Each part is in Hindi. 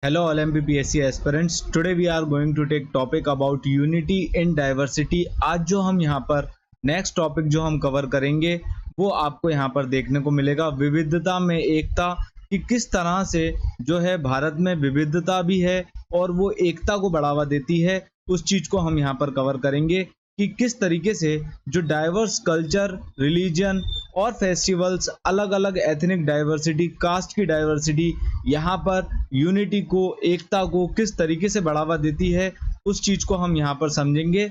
Hello all MPPSC aspirants. Today we are going to take topic about unity in diversity. आज जो हम यहाँ पर नेक्स्ट टॉपिक जो हम कवर करेंगे वो आपको यहाँ पर देखने को मिलेगा विविधता में एकता कि किस तरह से जो है भारत में विविधता भी है और वो एकता को बढ़ावा देती है। उस चीज को हम यहाँ पर कवर करेंगे कि किस तरीके से जो डाइवर्स कल्चर, रिलीजन और फेस्टिवल्स, अलग अलग एथनिक डाइवर्सिटी, कास्ट की डाइवर्सिटी यहाँ पर यूनिटी को, एकता को किस तरीके से बढ़ावा देती है, उस चीज को हम यहाँ पर समझेंगे।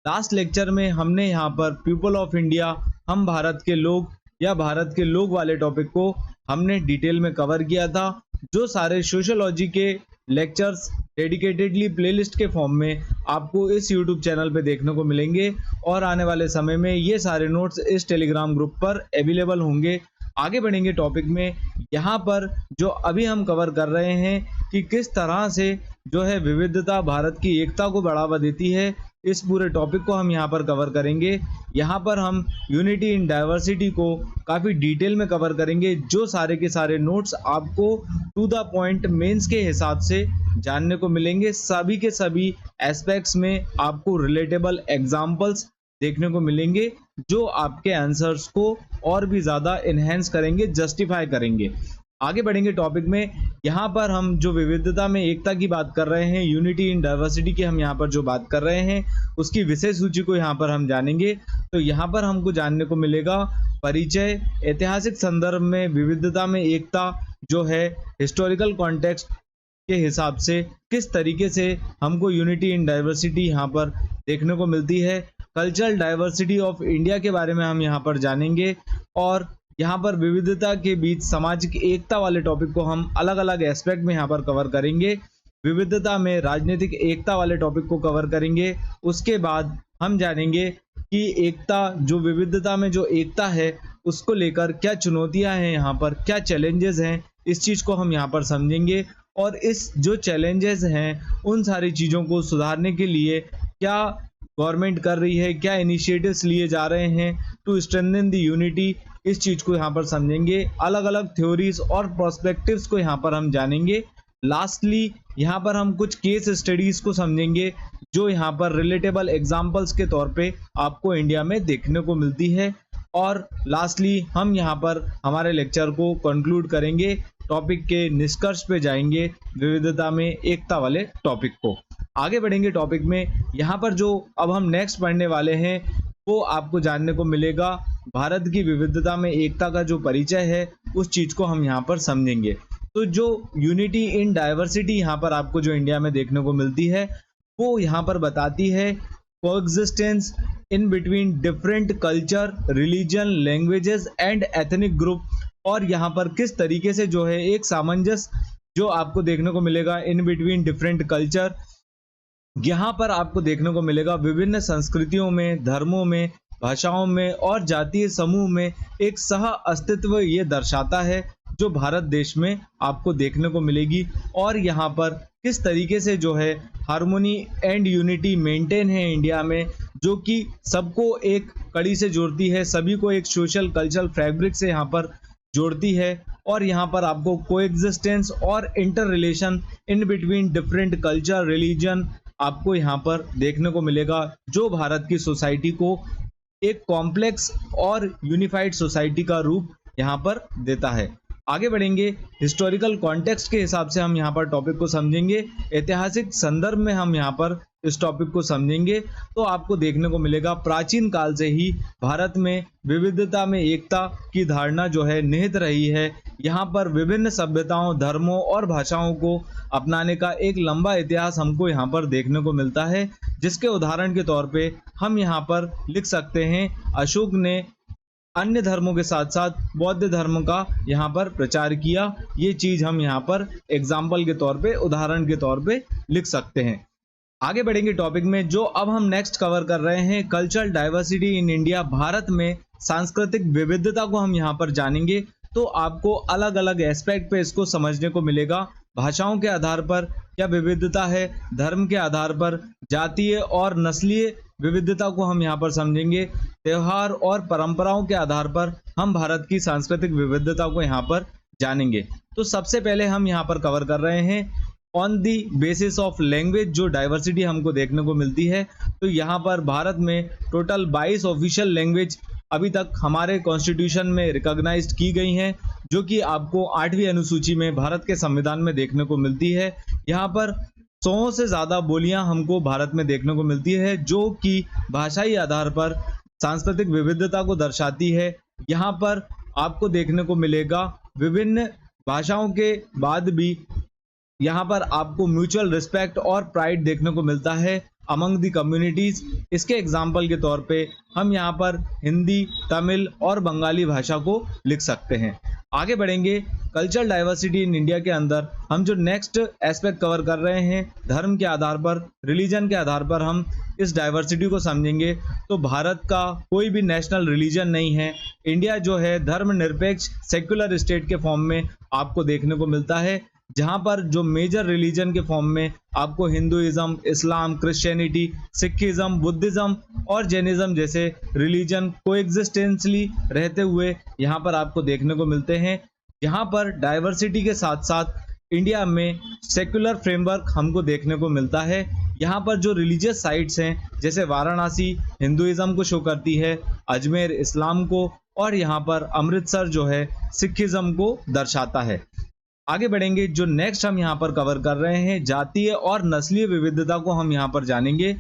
लास्ट लेक्चर में हमने यहाँ पर पीपल ऑफ इंडिया, हम भारत के लोग या भारत के लोग वाले टॉपिक को हमने डिटेल में कवर किया था। जो सारे सोशियोलॉजी के लेक्चर्स डेडिकेटेडली प्लेलिस्ट के फॉर्म में आपको इस यूट्यूब चैनल पे देखने को मिलेंगे और आने वाले समय में ये सारे नोट्स इस टेलीग्राम ग्रुप पर अवेलेबल होंगे। आगे बढ़ेंगे टॉपिक में। यहाँ पर जो अभी हम कवर कर रहे हैं कि किस तरह से जो है विविधता भारत की एकता को बढ़ावा देती है, इस पूरे टॉपिक को हम यहाँ पर कवर करेंगे। यहाँ पर हम यूनिटी इन डाइवर्सिटी को काफ़ी डिटेल में कवर करेंगे। जो सारे के सारे नोट्स आपको टू द पॉइंट मेंस के हिसाब से जानने को मिलेंगे। सभी के सभी एस्पेक्ट्स में आपको रिलेटेबल एग्जाम्पल्स देखने को मिलेंगे जो आपके आंसर्स को और भी ज़्यादा इन्हेंस करेंगे, जस्टिफाई करेंगे। आगे बढ़ेंगे टॉपिक में। यहाँ पर हम जो विविधता में एकता की बात कर रहे हैं, यूनिटी इन डाइवर्सिटी की हम यहाँ पर जो बात कर रहे हैं, उसकी विषय सूची को यहाँ पर हम जानेंगे। तो यहाँ पर हमको जानने को मिलेगा परिचय, ऐतिहासिक संदर्भ में विविधता में एकता जो है हिस्टोरिकल कॉन्टेक्स्ट के हिसाब से किस तरीके से हमको यूनिटी इन डाइवर्सिटी यहाँ पर देखने को मिलती है। कल्चरल डाइवर्सिटी ऑफ इंडिया के बारे में हम यहाँ पर जानेंगे और यहाँ पर विविधता के बीच सामाजिक एकता वाले टॉपिक को हम अलग अलग एस्पेक्ट में यहाँ पर कवर करेंगे। विविधता में राजनीतिक एकता वाले टॉपिक को कवर करेंगे। उसके बाद हम जानेंगे कि एकता, जो विविधता में जो एकता है उसको लेकर क्या चुनौतियां हैं, यहाँ पर क्या चैलेंजेस हैं, इस चीज़ को हम यहाँ पर समझेंगे। और इस जो चैलेंजेस हैं उन सारी चीज़ों को सुधारने के लिए क्या गवर्नमेंट कर रही है, क्या इनिशिएटिव्स लिए जा रहे हैं टू स्ट्रेंथन द यूनिटी, इस चीज को यहाँ पर समझेंगे। अलग अलग थ्योरीज और पर्सपेक्टिव्स को यहाँ पर हम जानेंगे। लास्टली यहाँ पर हम कुछ केस स्टडीज को समझेंगे जो यहाँ पर रिलेटेबल एग्जांपल्स के तौर पे आपको इंडिया में देखने को मिलती है। और लास्टली हम यहाँ पर हमारे लेक्चर को कंक्लूड करेंगे, टॉपिक के निष्कर्ष पे जाएंगे, विविधता में एकता वाले टॉपिक को। आगे बढ़ेंगे टॉपिक में। यहाँ पर जो अब हम नेक्स्ट पढ़ने वाले हैं वो आपको जानने को मिलेगा भारत की विविधता में एकता का जो परिचय है, उस चीज को हम यहाँ पर समझेंगे। तो जो यूनिटी इन डाइवर्सिटी यहाँ पर आपको जो इंडिया में देखने को मिलती है वो यहाँ पर बताती है coexistence in between different culture, religion, languages and ethnic group. और यहाँ पर किस तरीके से जो है एक सामंजस्य जो आपको देखने को मिलेगा इन बिटवीन डिफरेंट कल्चर। यहाँ पर आपको देखने को मिलेगा विभिन्न संस्कृतियों में, धर्मों में, भाषाओं में और जातीय समूह में एक सह अस्तित्व ये दर्शाता है जो भारत देश में आपको देखने को मिलेगी। और यहाँ पर किस तरीके से जो है हार्मोनी एंड यूनिटी मेंटेन है इंडिया में, जो कि सबको एक कड़ी से जोड़ती है, सभी को एक सोशल कल्चरल फैब्रिक से यहाँ पर जोड़ती है। और यहाँ पर आपको कोएग्जिस्टेंस और inter relation in between different culture, religion आपको यहाँ पर देखने को मिलेगा जो भारत की सोसाइटी को एक कॉम्प्लेक्स और यूनिफाइड सोसाइटी का रूप यहाँ पर देता है। आगे बढ़ेंगे। हिस्टोरिकल कॉन्टेक्स्ट के हिसाब से हम यहाँ पर टॉपिक को समझेंगे। ऐतिहासिक संदर्भ में हम यहाँ पर इस टॉपिक को समझेंगे। तो आपको देखने को मिलेगा प्राचीन काल से ही भारत में विविधता में एकता की धारणा जो है निहित रही है। यहाँ पर विभिन्न सभ्यताओं, धर्मों और भाषाओं को अपनाने का एक लंबा इतिहास हमको यहाँ पर देखने को मिलता है, जिसके उदाहरण के तौर पे हम यहाँ पर लिख सकते हैं अशोक ने अन्य धर्मों के साथ साथ बौद्ध धर्म का यहाँ पर प्रचार किया। ये चीज हम यहाँ पर एग्जाम्पल के तौर पे, उदाहरण के तौर पे लिख सकते हैं। आगे बढ़ेंगे टॉपिक में। जो अब हम नेक्स्ट कवर कर रहे हैं cultural diversity in India, Bharat में सांस्कृतिक विविधता को हम यहाँ पर जानेंगे। तो आपको अलग अलग एस्पेक्ट पे इसको समझने को मिलेगा। भाषाओं के आधार पर क्या विविधता है, धर्म के आधार पर, जातीय और नस्लीय विविधता को हम यहाँ पर समझेंगे। त्योहार और परंपराओं के आधार पर हम भारत की सांस्कृतिक विविधता को यहाँ पर जानेंगे। तो सबसे पहले हम यहाँ पर कवर कर रहे हैं on the basis of language जो डाइवर्सिटी हमको देखने को मिलती है, तो यहाँ पर भारत में टोटल 22 ऑफिशियल लैंग्वेज अभी तक हमारे कॉन्स्टिट्यूशन में रिकॉग्नाइज्ड की गई हैं, जो कि आपको 8वीं अनुसूची में भारत के संविधान में देखने को मिलती है। यहाँ पर 100 से ज़्यादा बोलियां हमको भारत में देखने को मिलती है, जो कि भाषाई आधार पर सांस्कृतिक विविधता को दर्शाती है। यहाँ पर आपको देखने को मिलेगा विभिन्न भाषाओं के बाद भी यहाँ पर आपको म्यूचुअल रिस्पेक्ट और प्राइड देखने को मिलता है अमंग द कम्युनिटीज। इसके एग्जाम्पल के तौर पे हम यहाँ पर हिंदी, तमिल और बंगाली भाषा को लिख सकते हैं। आगे बढ़ेंगे कल्चरल डाइवर्सिटी इन इंडिया के अंदर हम जो नेक्स्ट एस्पेक्ट कवर कर रहे हैं, धर्म के आधार पर, रिलीजन के आधार पर हम इस डाइवर्सिटी को समझेंगे। तो भारत का कोई भी नेशनल रिलीजन नहीं है। इंडिया जो है धर्मनिरपेक्ष सेक्युलर स्टेट के फॉर्म में आपको देखने को मिलता है, जहां पर जो मेजर रिलीजन के फॉर्म में आपको हिंदुइज्म, इस्लाम, क्रिश्चियनिटी, सिखिज्म, बुद्धिज्म और जैनिज्म जैसे रिलीजन कोएग्जिस्टेंसली रहते हुए यहाँ पर आपको देखने को मिलते हैं। यहाँ पर डाइवर्सिटी के साथ साथ इंडिया में सेक्युलर फ्रेमवर्क हमको देखने को मिलता है। यहाँ पर जो रिलीजियस साइट्स हैं, जैसे वाराणसी हिंदुइज्म को शो करती है, अजमेर इस्लाम को, और यहाँ पर अमृतसर जो है सिखिज्म को दर्शाता है। आगे बढ़ेंगे, जो नेक्स्ट हम यहाँ पर कवर कर रहे हैं जातीय और नस्लीय विविधता को हम यहाँ पर जानेंगे।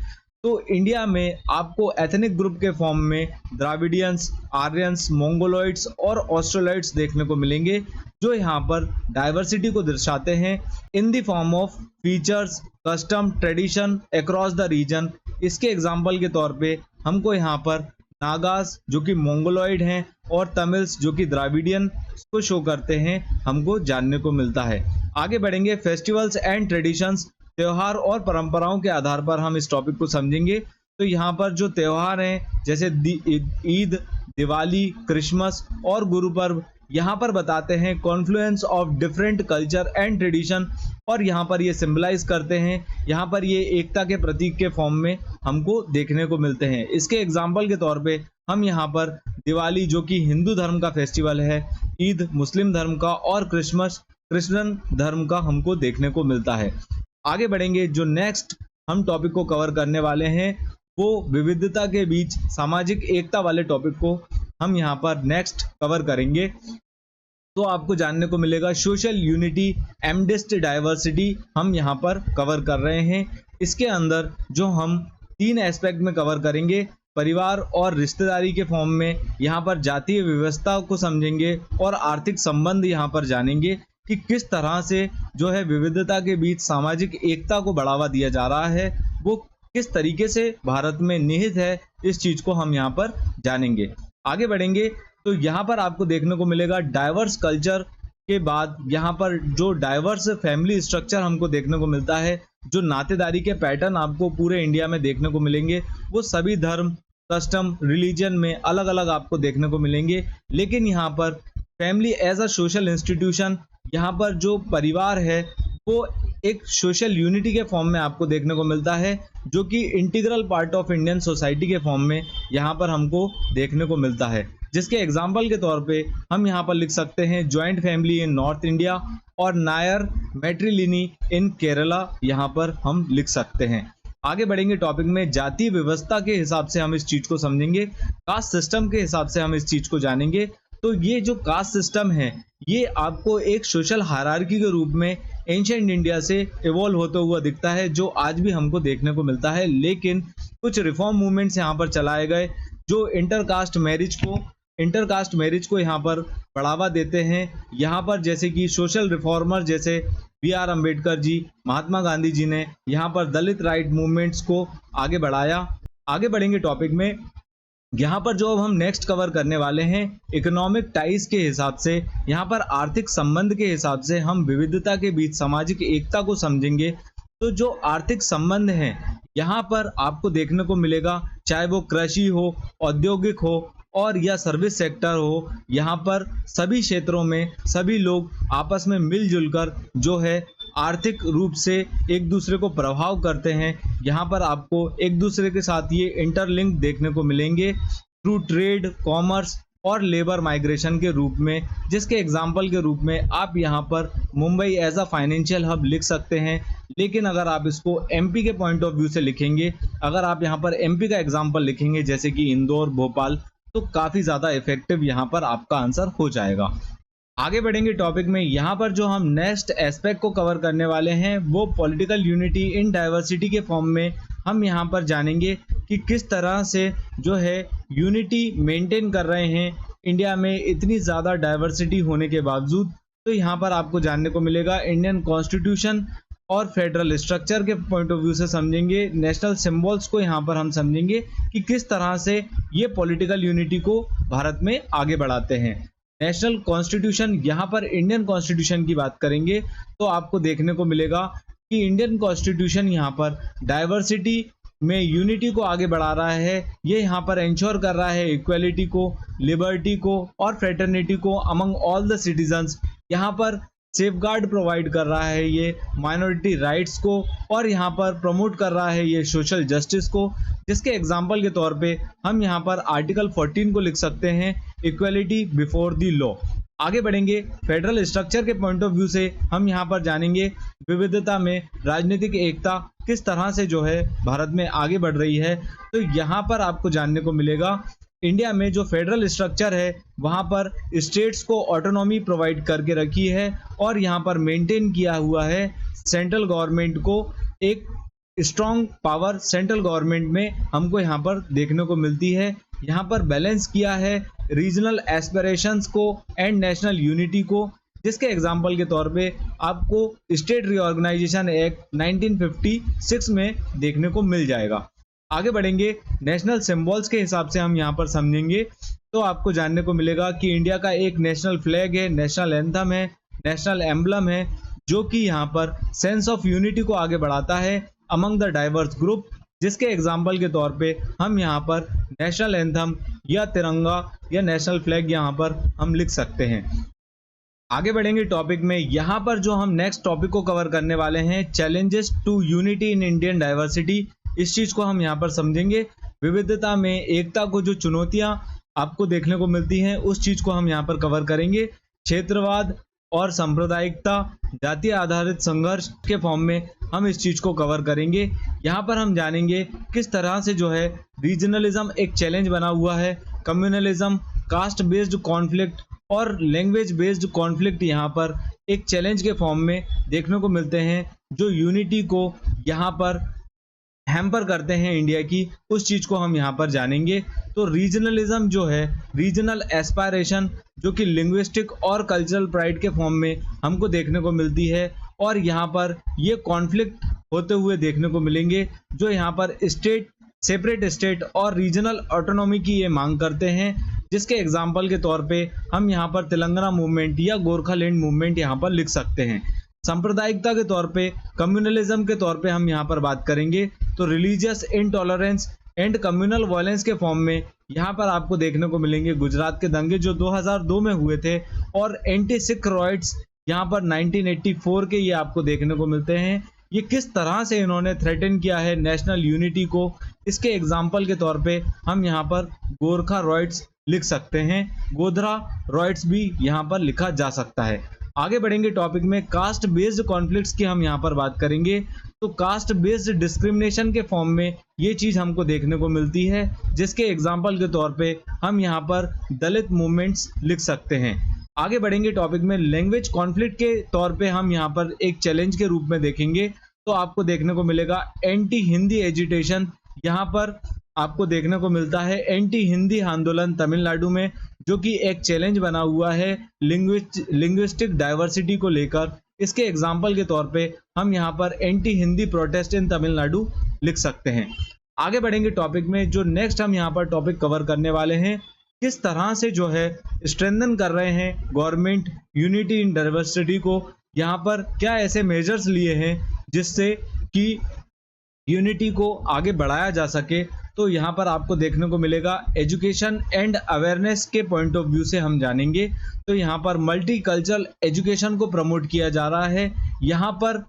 तो इंडिया में आपको एथनिक ग्रुप के फॉर्म में द्राविडियंस, आर्यंस, मंगोलॉइड्स और ऑस्ट्रेलॉइड्स देखने को मिलेंगे, जो यहाँ पर डाइवर्सिटी को दर्शाते हैं in the form of features, custom, tradition across the region. इसके एग्जाम्पल के तौर पे हमको यहाँ पर नागास जो कि मंगोलॉइड हैं और तमिल्स जो कि द्राविडियन को शो करते हैं, हमको जानने को मिलता है। आगे बढ़ेंगे, फेस्टिवल्स एंड ट्रेडिशंस, त्योहार और परंपराओं के आधार पर हम इस टॉपिक को समझेंगे। तो यहाँ पर जो त्योहार हैं जैसे ईद, दिवाली, क्रिसमस और गुरु पर्व यहाँ पर बताते हैं Confluence of different culture and tradition, और यहाँ पर ये सिंबलाइज करते हैं, यहाँ पर ये एकता के प्रतीक के फॉर्म में हमको देखने को मिलते हैं। इसके एग्जाम्पल के तौर पे हम यहाँ पर दिवाली जो कि हिंदू धर्म का फेस्टिवल है, ईद मुस्लिम धर्म का और क्रिसमस क्रिश्चियन धर्म का हमको देखने को मिलता है। आगे बढ़ेंगे, जो नेक्स्ट हम टॉपिक को कवर करने वाले हैं वो विविधता के बीच सामाजिक एकता वाले टॉपिक को हम यहाँ पर नेक्स्ट कवर करेंगे। तो आपको जानने को मिलेगा सोशल यूनिटी एमडिस्ट डाइवर्सिटी हम यहाँ पर कवर कर रहे हैं। इसके अंदर जो हम 3 एस्पेक्ट में कवर करेंगे, परिवार और रिश्तेदारी के फॉर्म में यहाँ पर जातीय व्यवस्था को समझेंगे और आर्थिक संबंध यहाँ पर जानेंगे कि किस तरह से जो है विविधता के बीच सामाजिक एकता को बढ़ावा दिया जा रहा है, वो किस तरीके से भारत में निहित है, इस चीज को हम यहाँ पर जानेंगे। आगे बढ़ेंगे, तो यहाँ पर आपको देखने को मिलेगा डाइवर्स कल्चर के बाद यहाँ पर जो डाइवर्स फैमिली स्ट्रक्चर हमको देखने को मिलता है, जो नातेदारी के पैटर्न आपको पूरे इंडिया में देखने को मिलेंगे, वो सभी धर्म, कस्टम, रिलीजन में अलग अलग आपको देखने को मिलेंगे। लेकिन यहाँ पर family as a social institution, यहाँ पर जो परिवार है वो एक सोशल यूनिटी के फॉर्म में आपको देखने को मिलता है, जो कि integral part of Indian society के फॉर्म में यहाँ पर हमको देखने को मिलता है। जिसके एग्जाम्पल के तौर पे हम यहाँ पर लिख सकते हैं joint family in north India और नायर मैट्रिलिनी इन केरला, यहाँ पर हम लिख सकते हैं। आगे बढ़ेंगे टॉपिक में, जातीय व्यवस्था के हिसाब से हम इस चीज को समझेंगे, कास्ट सिस्टम के हिसाब से हम इस चीज को जानेंगे। तो ये जो कास्ट सिस्टम है ये आपको एक सोशल हायरार्की के रूप में एंशिएंट इंडिया से इवॉल्व होता हुआ दिखता है, जो आज भी हमको देखने को मिलता है। लेकिन कुछ रिफॉर्म मूवमेंट्स यहाँ पर चलाए गए जो इंटरकास्ट मैरिज को यहाँ पर बढ़ावा देते हैं। यहाँ पर जैसे कि सोशल रिफॉर्मर जैसे B.R. अम्बेडकर जी, महात्मा गांधी जी ने यहाँ पर दलित राइट मूवमेंट्स को आगे बढ़ाया। आगे बढ़ेंगे टॉपिक में, यहाँ पर जो अब हम नेक्स्ट कवर करने वाले हैं इकोनॉमिक टाइज के हिसाब से, यहाँ पर आर्थिक संबंध के हिसाब से हम विविधता के बीच सामाजिक एकता को समझेंगे। तो जो आर्थिक संबंध हैं यहाँ पर आपको देखने को मिलेगा, चाहे वो कृषि हो, औद्योगिक हो और या सर्विस सेक्टर हो, यहाँ पर सभी क्षेत्रों में सभी लोग आपस में मिलजुल कर जो है आर्थिक रूप से एक दूसरे को प्रभाव करते हैं। यहाँ पर आपको एक दूसरे के साथ ये इंटरलिंक देखने को मिलेंगे थ्रू ट्रेड, कॉमर्स और लेबर माइग्रेशन के रूप में, जिसके एग्जाम्पल के रूप में आप यहाँ पर Mumbai as a financial hub लिख सकते हैं। लेकिन अगर आप इसको एमपी के पॉइंट ऑफ व्यू से लिखेंगे, अगर आप यहाँ पर एमपी का एग्जाम्पल लिखेंगे जैसे कि इंदौर, भोपाल, तो काफ़ी ज़्यादा इफेक्टिव यहाँ पर आपका आंसर हो जाएगा। आगे बढ़ेंगे टॉपिक में। यहाँ पर जो हम नेक्स्ट एस्पेक्ट को कवर करने वाले हैं वो पॉलिटिकल यूनिटी इन डाइवर्सिटी के फॉर्म में हम यहाँ पर जानेंगे कि किस तरह से जो है यूनिटी मेंटेन कर रहे हैं इंडिया में इतनी ज़्यादा डाइवर्सिटी होने के बावजूद। तो यहाँ पर आपको जानने को मिलेगा इंडियन कॉन्स्टिट्यूशन और फेडरल स्ट्रक्चर के पॉइंट ऑफ व्यू से समझेंगे, नेशनल सिंबल्स को यहाँ पर हम समझेंगे कि किस तरह से ये पॉलिटिकल यूनिटी को भारत में आगे बढ़ाते हैं। नेशनल कॉन्स्टिट्यूशन, यहाँ पर इंडियन कॉन्स्टिट्यूशन की बात करेंगे तो आपको देखने को मिलेगा कि इंडियन कॉन्स्टिट्यूशन यहाँ पर डाइवर्सिटी में यूनिटी को आगे बढ़ा रहा है। ये यहाँ पर इंश्योर कर रहा है इक्वलिटी को, लिबर्टी को और फ्रेटर्निटी को अमंग ऑल द सिटीजन्स। यहाँ पर सेफगार्ड प्रोवाइड कर रहा है ये माइनॉरिटी राइट्स को, और यहाँ पर प्रमोट कर रहा है ये सोशल जस्टिस को, जिसके एग्जाम्पल के तौर पे हम यहाँ पर आर्टिकल 14 को लिख सकते हैं, इक्वलिटी बिफोर द लॉ। आगे बढ़ेंगे फेडरल स्ट्रक्चर के पॉइंट ऑफ व्यू से हम यहाँ पर जानेंगे विविधता में राजनीतिक एकता किस तरह से जो है भारत में आगे बढ़ रही है। तो यहाँ पर आपको जानने को मिलेगा इंडिया में जो फेडरल स्ट्रक्चर है वहाँ पर स्टेट्स को ऑटोनॉमी प्रोवाइड करके रखी है, और यहाँ पर मेंटेन किया हुआ है सेंट्रल गवर्नमेंट को एक स्ट्रॉन्ग पावर सेंट्रल गवर्नमेंट में हमको यहाँ पर देखने को मिलती है। यहाँ पर बैलेंस किया है रीजनल एस्पिरेशंस को एंड नेशनल यूनिटी को, जिसके एग्जाम्पल के तौर पे आपको स्टेट रीऑर्गेनाइजेशन एक्ट 1956 में देखने को मिल जाएगा। आगे बढ़ेंगे नेशनल सिंबल्स के हिसाब से हम यहाँ पर समझेंगे तो आपको जानने को मिलेगा कि इंडिया का एक नेशनल फ्लैग है, नेशनल एंथम है, नेशनल एम्बलम है, जो कि यहाँ पर सेंस ऑफ यूनिटी को आगे बढ़ाता है अमंग द डाइवर्स ग्रुप, जिसके एग्जाम्पल के तौर पे हम यहाँ पर नेशनल एंथम या तिरंगा या नेशनल फ्लैग यहाँ पर हम लिख सकते हैं। आगे बढ़ेंगे टॉपिक में। यहाँ पर जो हम नेक्स्ट टॉपिक को कवर करने वाले हैं, challenges to unity in Indian diversity, इस चीज़ को हम यहाँ पर समझेंगे। विविधता में एकता को जो चुनौतियाँ आपको देखने को मिलती हैं उस चीज़ को हम यहाँ पर कवर करेंगे। क्षेत्रवाद और सांप्रदायिकता, जातीय आधारित संघर्ष के फॉर्म में हम इस चीज़ को कवर करेंगे। यहाँ पर हम जानेंगे किस तरह से जो है रीजनलिज्म एक चैलेंज बना हुआ है, कम्युनलिज्म, कास्ट बेस्ड कॉन्फ्लिक्ट और लैंग्वेज बेस्ड कॉन्फ्लिक्ट यहाँ पर एक चैलेंज के फॉर्म में देखने को मिलते हैं, जो यूनिटी को यहाँ पर हैम्पर करते हैं इंडिया की, उस चीज़ को हम यहाँ पर जानेंगे। तो रीजनलिज्म जो है, रीजनल एस्पायरेशन, जो कि लिंग्विस्टिक और कल्चरल प्राइड के फॉर्म में हमको देखने को मिलती है, और यहाँ पर ये कॉन्फ्लिक्ट होते हुए देखने को मिलेंगे, जो यहाँ पर स्टेट, सेपरेट स्टेट और रीजनल ऑटोनॉमी की ये मांग करते हैं, जिसके एग्जाम्पल के तौर पे हम यहाँ पर तेलंगाना मूवमेंट या गोरखालैंड मूवमेंट यहाँ पर लिख सकते हैं। सांप्रदायिकता के तौर पे, कम्युनलिज्म के तौर पे हम यहाँ पर बात करेंगे तो religious intolerance and communal violence के फॉर्म में यहाँ पर आपको देखने को मिलेंगे गुजरात के दंगे जो 2002 में हुए थे, और एंटी सिख रॉयट्स यहाँ पर 1984 के ये आपको देखने को मिलते हैं। ये किस तरह से इन्होंने थ्रेटन किया है नेशनल यूनिटी को, इसके एग्जाम्पल के तौर पे हम यहाँ पर गोरखा रॉयट्स लिख सकते हैं, गोधरा रॉयट्स भी यहाँ पर लिखा जा सकता है। आगे बढ़ेंगे टॉपिक में। कास्ट बेस्ड कॉन्फ्लिक्ट्स की हम यहाँ पर बात करेंगे तो कास्ट बेस्ड डिस्क्रिमिनेशन के फॉर्म में ये चीज़ हमको देखने को मिलती है, जिसके एग्जाम्पल के तौर पे हम यहाँ पर दलित मूवमेंट्स लिख सकते हैं। आगे बढ़ेंगे टॉपिक में। लैंग्वेज कॉन्फ्लिक्ट के तौर पे हम यहाँ पर एक चैलेंज के रूप में देखेंगे तो आपको देखने को मिलेगा एंटी हिंदी एजिटेशन, यहाँ पर आपको देखने को मिलता है एंटी हिंदी आंदोलन तमिलनाडु में, जो कि एक चैलेंज बना हुआ है लिंग्विस्टिक डाइवर्सिटी को लेकर। इसके एग्जाम्पल के तौर पे हम यहाँ पर anti Hindi protest in Tamil Nadu लिख सकते हैं। आगे बढ़ेंगे टॉपिक में। जो नेक्स्ट हम यहाँ पर टॉपिक कवर करने वाले हैं, किस तरह से जो है स्ट्रेंथन कर रहे हैं गवर्नमेंट यूनिटी इन डाइवर्सिटी को, यहाँ पर क्या ऐसे मेजर्स लिए हैं जिससे कि यूनिटी को आगे बढ़ाया जा सके। तो यहाँ पर आपको देखने को मिलेगा एजुकेशन एंड अवेयरनेस के पॉइंट ऑफ व्यू से हम जानेंगे तो यहाँ पर मल्टी कल्चरल एजुकेशन को प्रमोट किया जा रहा है। यहाँ पर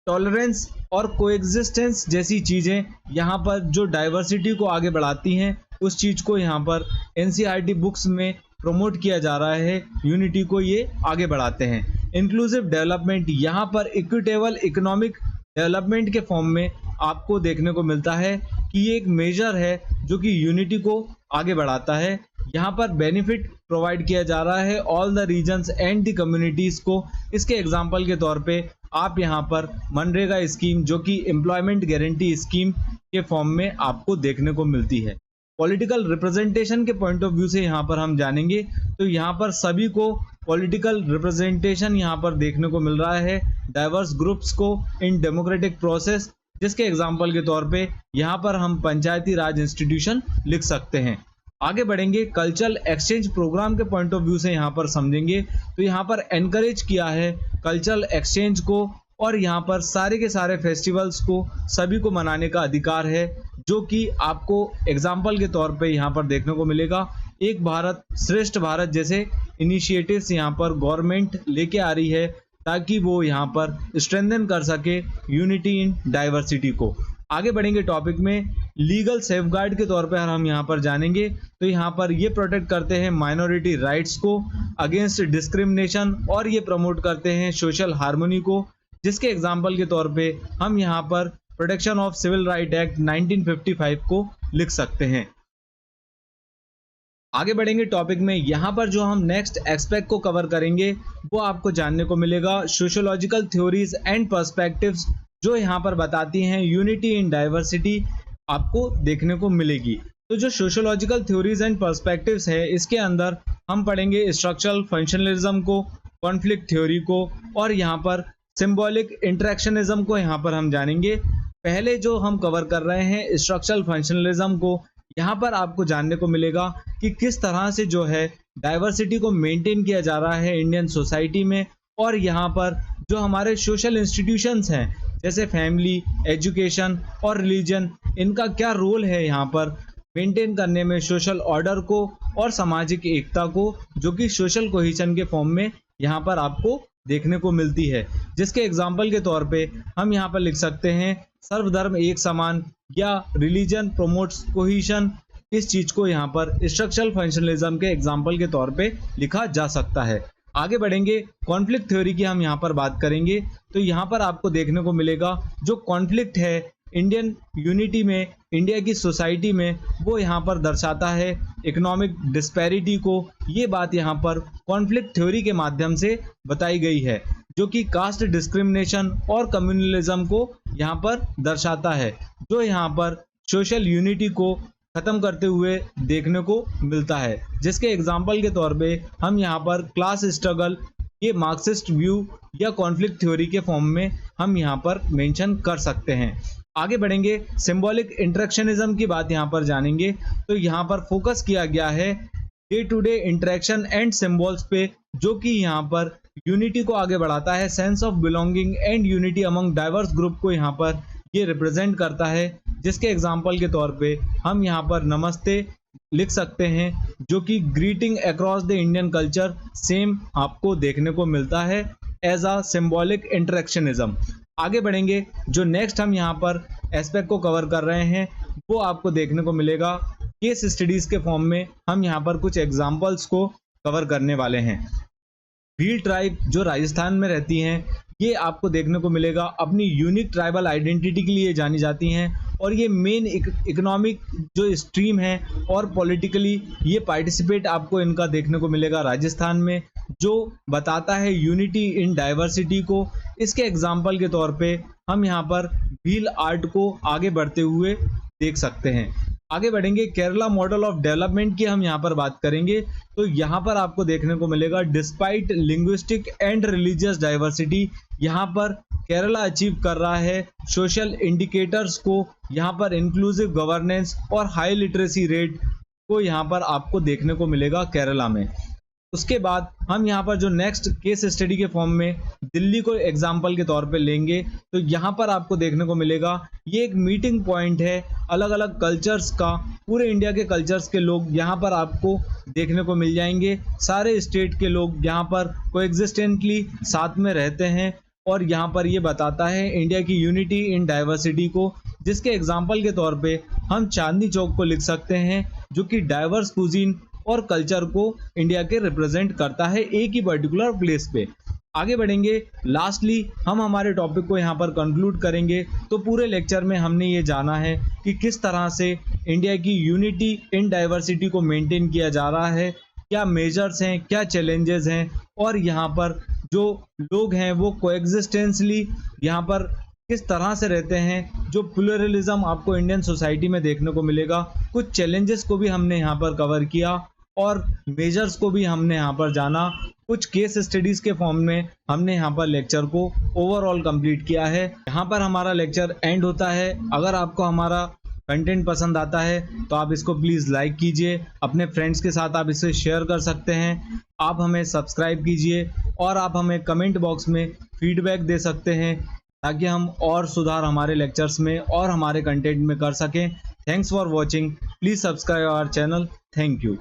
टॉलरेंस और कोएग्जिस्टेंस जैसी चीज़ें यहाँ पर जो डाइवर्सिटी को आगे बढ़ाती हैं उस चीज़ को यहाँ पर एनसीईआरटी बुक्स में प्रमोट किया जा रहा है, यूनिटी को ये आगे बढ़ाते हैं। इंक्लूसिव डेवलपमेंट, यहाँ पर इक्विटेबल इकोनॉमिक डेवलपमेंट के फॉर्म में आपको देखने को मिलता है कि ये एक मेजर है जो कि यूनिटी को आगे बढ़ाता है। यहाँ पर बेनिफिट प्रोवाइड किया जा रहा है all the regions and the communities को। इसके एग्जांपल के तौर पे आप यहाँ पर मनरेगा स्कीम जो कि एम्प्लॉयमेंट गारंटी स्कीम के फॉर्म में आपको देखने को मिलती है। पॉलिटिकल रिप्रेजेंटेशन के पॉइंट ऑफ व्यू से यहाँ पर हम जानेंगे तो यहाँ पर सभी को पॉलिटिकल रिप्रेजेंटेशन यहाँ पर देखने को मिल रहा है, डाइवर्स ग्रुप्स को इन डेमोक्रेटिक प्रोसेस, जिसके एग्जांपल के तौर पे यहाँ पर हम पंचायती राज इंस्टीट्यूशन लिख सकते हैं। आगे बढ़ेंगे, कल्चरल एक्सचेंज प्रोग्राम के पॉइंट ऑफ व्यू से यहाँ पर समझेंगे तो यहाँ पर एनकरेज किया है कल्चरल एक्सचेंज को, और यहाँ पर सारे के सारे फेस्टिवल्स को सभी को मनाने का अधिकार है, जो कि आपको एग्जाम्पल के तौर पे यहाँ पर देखने को मिलेगा। एक भारत श्रेष्ठ भारत जैसे इनिशिएटिव्स यहाँ पर गवर्नमेंट लेके आ रही है ताकि वो यहाँ पर स्ट्रेंथन कर सके यूनिटी इन डाइवर्सिटी को। आगे बढ़ेंगे टॉपिक में, लीगल सेफगार्ड के तौर पर हम यहाँ पर जानेंगे तो यहाँ पर ये प्रोटेक्ट करते हैं माइनॉरिटी राइट्स को अगेंस्ट डिस्क्रिमिनेशन, और ये प्रमोट करते हैं सोशल हार्मोनी को, जिसके एग्जाम्पल के तौर पे हम यहाँ पर protection of civil right act 1955 को लिख सकते हैं। आगे बढ़ेंगे टॉपिक में, यहाँ पर जो हम नेक्स्ट एस्पेक्ट को कवर करेंगे वो आपको जानने को मिलेगा सोशियोलॉजिकल थ्योरीज एंड पर्सपेक्टिव्स, जो यहाँ पर बताती हैं यूनिटी इन डाइवर्सिटी आपको देखने को मिलेगी। तो जो सोशियोलॉजिकल थ्योरीज एंड पर्सपेक्टिव्स है, इसके अंदर हम पढ़ेंगे स्ट्रक्चरल फंक्शनलिज्म को, कॉन्फ्लिक्ट थ्योरी को, और यहाँ पर सिंबॉलिक इंटरेक्शनिज्म को यहाँ पर हम जानेंगे। पहले जो हम कवर कर रहे हैं स्ट्रक्चरल फंक्शनलिज्म को, यहाँ पर आपको जानने को मिलेगा कि किस तरह से जो है डाइवर्सिटी को मेंटेन किया जा रहा है इंडियन सोसाइटी में, और यहाँ पर जो हमारे सोशल इंस्टीट्यूशंस हैं जैसे फैमिली, एजुकेशन और रिलीजन, इनका क्या रोल है यहाँ पर मेंटेन करने में सोशल ऑर्डर को और सामाजिक एकता को, जो कि सोशल कोहेशन के फॉर्म में यहाँ पर आपको देखने को मिलती है। जिसके एग्जाम्पल के तौर पे हम यहाँ पर लिख सकते हैं सर्वधर्म एक समान, या रिलीजन प्रोमोट्स कोहेशन। इस चीज को यहाँ पर स्ट्रक्चरल फंक्शनलिज्म के एग्जाम्पल के तौर पे लिखा जा सकता है। आगे बढ़ेंगे, कॉन्फ्लिक्ट थ्योरी की हम यहाँ पर बात करेंगे तो यहाँ पर आपको देखने को मिलेगा जो कॉन्फ्लिक्ट है इंडियन यूनिटी में, इंडिया की सोसाइटी में, वो यहाँ पर दर्शाता है इकोनॉमिक डिस्पैरिटी को। ये बात यहाँ पर कॉन्फ्लिक्ट थ्योरी के माध्यम से बताई गई है, जो कि कास्ट डिस्क्रिमिनेशन और कम्युनलिज्म को यहाँ पर दर्शाता है, जो यहाँ पर सोशल यूनिटी को खत्म करते हुए देखने को मिलता है। जिसके एग्जाम्पल के तौर पे हम यहाँ पर क्लास स्ट्रगल, ये मार्क्सिस्ट व्यू या कॉन्फ्लिक्ट थ्योरी के फॉर्म में हम यहाँ पर मेंशन कर सकते हैं। आगे बढ़ेंगे, सिंबॉलिक इंटरेक्शनिज्म की बात यहाँ पर जानेंगे तो यहाँ पर फोकस किया गया है day to day interaction and symbols पे, जो कि यहाँ पर यूनिटी को आगे बढ़ाता है, sense of belonging and unity among diverse group को यहाँ पर ये रिप्रेजेंट करता है। जिसके एग्जाम्पल के तौर पे हम यहाँ पर नमस्ते लिख सकते हैं, जो कि greeting across the Indian culture same आपको देखने को मिलता है एज अ सिंबॉलिक इंटरेक्शनिज्म। आगे बढ़ेंगे, जो नेक्स्ट हम यहाँ पर एस्पेक्ट को कवर कर रहे हैं वो आपको देखने को मिलेगा केस स्टडीज के फॉर्म में। हम यहाँ पर कुछ एग्जाम्पल्स को कवर करने वाले हैं। भील ट्राइब जो राजस्थान में रहती हैं, ये आपको देखने को मिलेगा अपनी यूनिक ट्राइबल आइडेंटिटी के लिए जानी जाती हैं, और ये मेन इकोनॉमिक जो स्ट्रीम है और पॉलिटिकली ये पार्टिसिपेट आपको इनका देखने को मिलेगा राजस्थान में, जो बताता है यूनिटी इन डाइवर्सिटी को। इसके एग्जाम्पल के तौर पे हम यहाँ पर भील आर्ट को आगे बढ़ते हुए देख सकते हैं। आगे बढ़ेंगे, केरला मॉडल ऑफ डेवलपमेंट की हम यहाँ पर बात करेंगे तो यहाँ पर आपको देखने को मिलेगा despite linguistic and religious diversity, यहाँ पर केरला अचीव कर रहा है सोशल इंडिकेटर्स को, यहाँ पर इंक्लूसिव गवर्नेंस और हाई लिटरेसी रेट को यहाँ पर आपको देखने को मिलेगा केरला में। उसके बाद हम यहाँ पर जो नेक्स्ट केस स्टडी के फॉर्म में दिल्ली को एग्जाम्पल के तौर पे लेंगे तो यहाँ पर आपको देखने को मिलेगा ये एक मीटिंग पॉइंट है अलग अलग कल्चर्स का, पूरे इंडिया के कल्चर्स के लोग यहाँ पर आपको देखने को मिल जाएंगे। सारे स्टेट के लोग यहाँ पर कोएग्जिस्टेंटली साथ में रहते हैं, और यहाँ पर ये बताता है इंडिया की यूनिटी इन डाइवर्सिटी को। जिसके एग्जाम्पल के तौर पे हम चांदनी चौक को लिख सकते हैं, जो कि डाइवर्स कुजीन और कल्चर को इंडिया के रिप्रेजेंट करता है एक ही पर्टिकुलर प्लेस पे। आगे बढ़ेंगे, लास्टली हम हमारे टॉपिक को यहाँ पर कंक्लूड करेंगे। तो पूरे लेक्चर में हमने ये जाना है कि किस तरह से इंडिया की यूनिटी इन डाइवर्सिटी को मेंटेन किया जा रहा है, क्या मेजर्स हैं, क्या चैलेंजेस हैं, और यहाँ पर जो लोग हैं वो कोएग्जिस्टेंसली यहाँ पर किस तरह से रहते हैं। जो प्लूरलिज्म आपको इंडियन सोसाइटी में देखने को मिलेगा, कुछ चैलेंजेस को भी हमने यहाँ पर कवर किया और मेजर्स को भी हमने यहाँ पर जाना। कुछ केस स्टडीज के फॉर्म में हमने यहाँ पर लेक्चर को ओवरऑल कंप्लीट किया है। यहाँ पर हमारा लेक्चर एंड होता है। अगर आपको हमारा कंटेंट पसंद आता है तो आप इसको प्लीज़ लाइक कीजिए, अपने फ्रेंड्स के साथ आप इसे शेयर कर सकते हैं, आप हमें सब्सक्राइब कीजिए और आप हमें कमेंट बॉक्स में फीडबैक दे सकते हैं ताकि हम और सुधार हमारे लेक्चर्स में और हमारे कंटेंट में कर सकें। Thanks for watching, please subscribe our channel. Thank you.